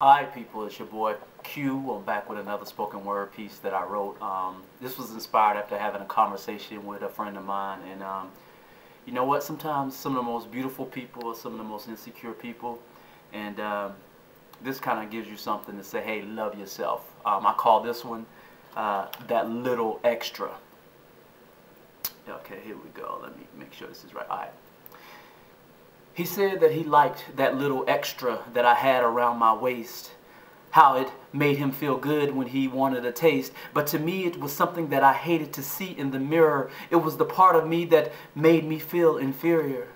Hi people, it's your boy Q. I'm back with another spoken word piece that I wrote. This was inspired after having a conversation with a friend of mine, and you know what, sometimes some of the most beautiful people are some of the most insecure people, and this kind of gives you something to say, hey, love yourself. I call this one that little extra. Okay, here we go. Let me make sure this is right. All right. He said that he liked that little extra that I had around my waist, how it made him feel good when he wanted a taste. But to me, it was something that I hated to see in the mirror. It was the part of me that made me feel inferior.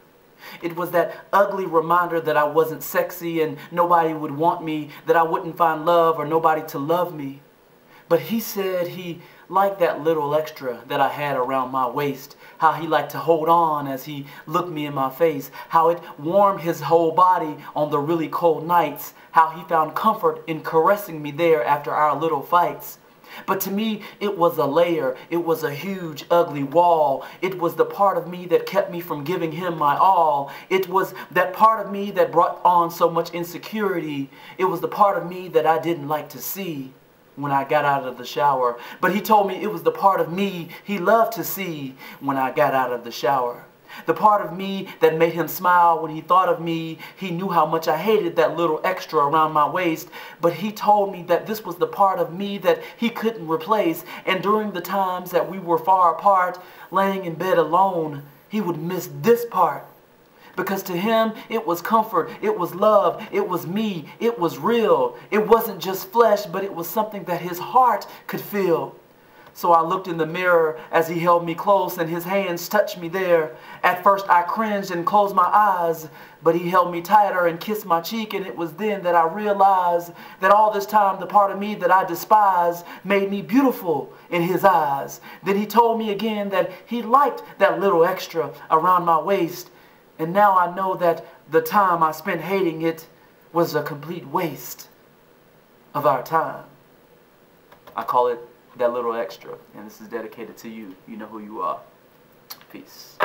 It was that ugly reminder that I wasn't sexy and nobody would want me, that I wouldn't find love or nobody to love me. But he said he liked that little extra that I had around my waist, how he liked to hold on as he looked me in my face, how it warmed his whole body on the really cold nights, how he found comfort in caressing me there after our little fights. But to me, it was a layer. It was a huge, ugly wall. It was the part of me that kept me from giving him my all. It was that part of me that brought on so much insecurity. It was the part of me that I didn't like to see when I got out of the shower. But he told me it was the part of me he loved to see when I got out of the shower. The part of me that made him smile when he thought of me. He knew how much I hated that little extra around my waist, but he told me that this was the part of me that he couldn't replace. And during the times that we were far apart, laying in bed alone, he would miss this part. Because to him, it was comfort, it was love, it was me, it was real. It wasn't just flesh, but it was something that his heart could feel. So I looked in the mirror as he held me close and his hands touched me there. At first I cringed and closed my eyes, but he held me tighter and kissed my cheek, and it was then that I realized that all this time the part of me that I despised made me beautiful in his eyes. Then he told me again that he liked that little extra around my waist. And now I know that the time I spent hating it was a complete waste of our time. I call it that little extra, and this is dedicated to you. You know who you are. Peace.